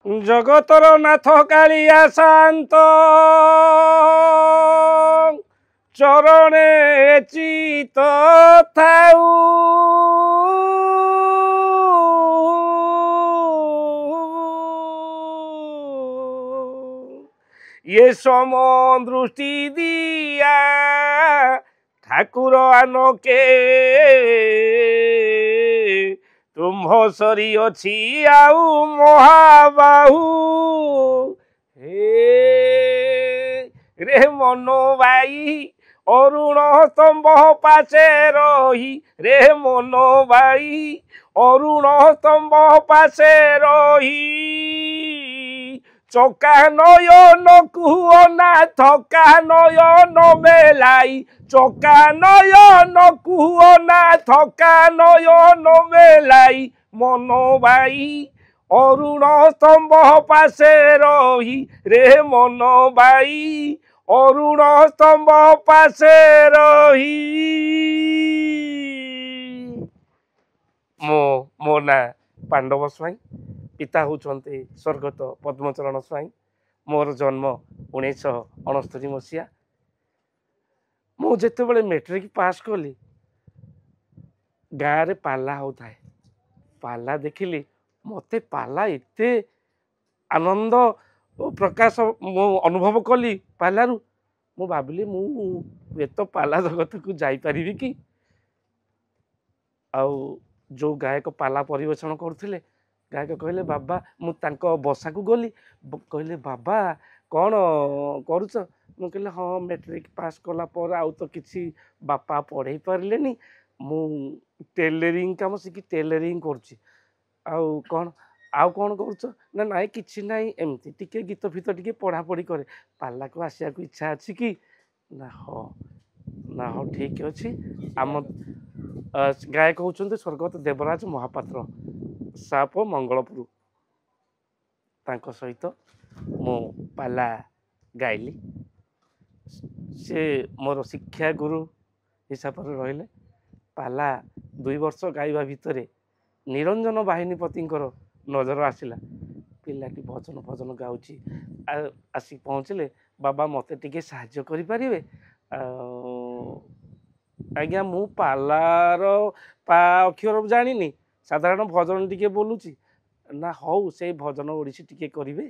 ଜଗତର ନାଥ କାଳିଆ ଶାନ୍ତ ଚରଣେ ଚିତ ଥାଉ ये सम दृष्टि दिया ठाकुर आनके तुम सरी अच्छी आउ महाबाहु हे रे मनो भाई अरुण स्तंभ पाचे रही रे मनो भाई अरुण स्तंभ पाचे रही चका नयन कुहना थका नयन मेलाई चका नयन कुहना थका नयन मेलाई मनो भाई अरुण स्तंभ पासे रही रे मनो भाई अरुण स्तंभ पासे रही मो ना पांडव स्वाई पिता होउछन्ते स्वर्गत पद्मचरण स्वाई मोर जन्म 1969 मसीहा मु जेतेबेले मैट्रिक पास कली गाँव रे पाला होता है पाला देखिली मते पाला एते आनंद प्रकाश मु अनुभव कली पालारू मु भाबिली मु एत पाला जगत को जाई परिबी कि आउ जो गायक पाला परिवेषण करथिले गायक कहले बाबा मु तांको बसा को गली कहले बाबा कौन करुच मु कहले हाँ मैट्रिक पास कला पर आउ तो किसी बापा पढ़े पारे मु टेलरिंग काम शिखी टेलरिंग करुच्ची आउ कौन करुच ना नाई किछि नाई एमती टिके गीत फित टिके पढ़ा पढ़ी करे पाला को आसिया को इच्छा अछि कि ना हाँ ठीक अच्छी आम गायक होउछन्ते स्वर्गत देवराज महापात्र साप मंगलपुर तांको सहित मो पाला गाइली से मोर शिक्षा गुरु हिसाब से रहिले पाला 2 वर्ष गाइबा भितरे निरंजन बाहिनीपतिंकर नजर आसिला पिलाटी भजन भजन गाउची आसी पहुँचले बाबा मते टिके साहाय्य करि परिबे आज्ञा मु पालार पा अक्षर जानिनी साधारण भजन टिके बोलुची ना हौ से भजन ओडिसी टिके करिवे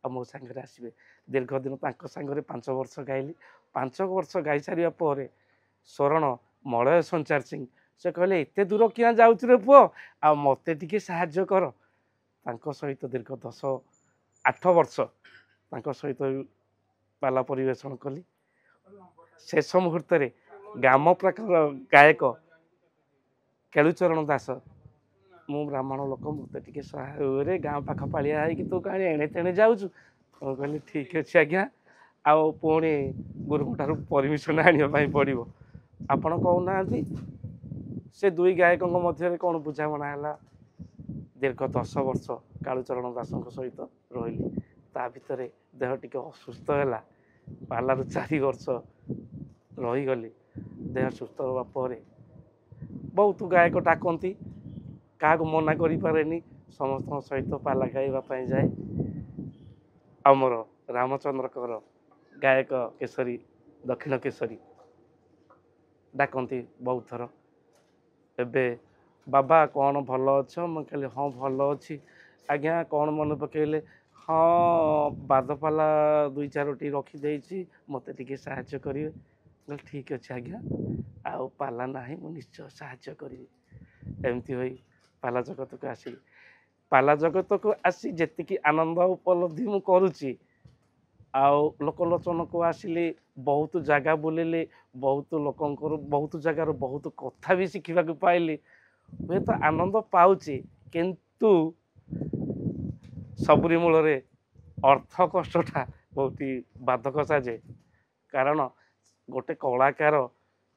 आ मो संगे आसबे दीर्घ दिन तांको संगे 5 वर्ष गाइली 5 वर्ष गाई सारिया पर शरण मलय संचार सिंह से कहले एते दूर किया जाउछ रे पुओ आ मते टिके साहाय्य कर तांको सहित दीर्घ 10-8 वर्ष तांको सहित पाला परिवेषण कली शेष मुहूर्त रे गाम प्रकार गायक केलुचरण दास मु ब्राह्मण लोक मत टे सहाय गाँ पाख पालिया है तू कहीं एणे तेणे जाऊँ कहली ठीक अच्छे आज्ञा आउ पुणी गुरु ठार परमिशन आने पड़ो आपण कहना से 2 गायकों मध्य कौन बुझामणा है दीर्घ 10 वर्ष कालुचरण दास सहित रही ता भितर देह टिके असुस्थ है पालार 4 वर्ष रहीगली देह सुस्थ होगा बहुत गायक डाकती क्या मना करें समस्त सहित पाला गाइबा जाए आमर रामचंद्रकर गायक केसरी दक्षिण केसरी डाकती बहुत थर एबे बाबा कौन भल अच्छ मैं कहली हाँ भल अच्छी आज्ञा कौन मन पकेले हाँ बादपाला 2-4टी रखीदे मत टे साहाय्य करेंगे ठीक अच्छे आज्ञा आउ पाला ना मुझे निश्चय साहाय्य करी एमती हो पाला जगत को आसिली पाला जगत को आसी जी आनंद उपलब्धि मु करुच्ची आउ लोकलोचन को आसिले बहुत जगह बुलेले बहुत लोकंकर बहुत जगार बहुत कथा भी शिखा पाइली हुए तो आनंद पाऊँची किंतु सबरी मूल अर्थ कष्टा बहुत बाधक साजे कारण गोटे कलाकार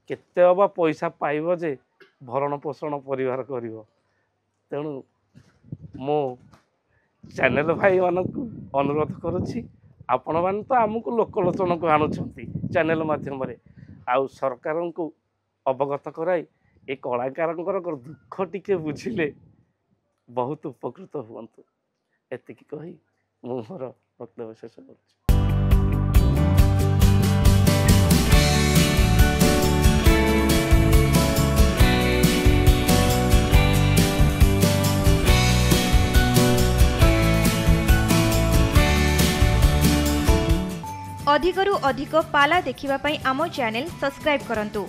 केते अबा पैसा पाइब जे भरण पोषण परिवार करिवो तेणु मो चैनल भाई मानक अनुरोध करुच्ची आपण मान तो आमको लोकलोचन को आणुछंती चैनल माध्यम रे आउ सरकार को अवगत कराई ए कलाकार दुख टिके बुझिले बहुत उपकृत हुअंतु एतिकी कही ମୁଁ ମୋର ବକ୍ତବ୍ୟ ଶେଷ କରୁଛି। अधिकरू अधिक पाला देखिबा पई आमो चैनल सब्सक्राइब करंतु।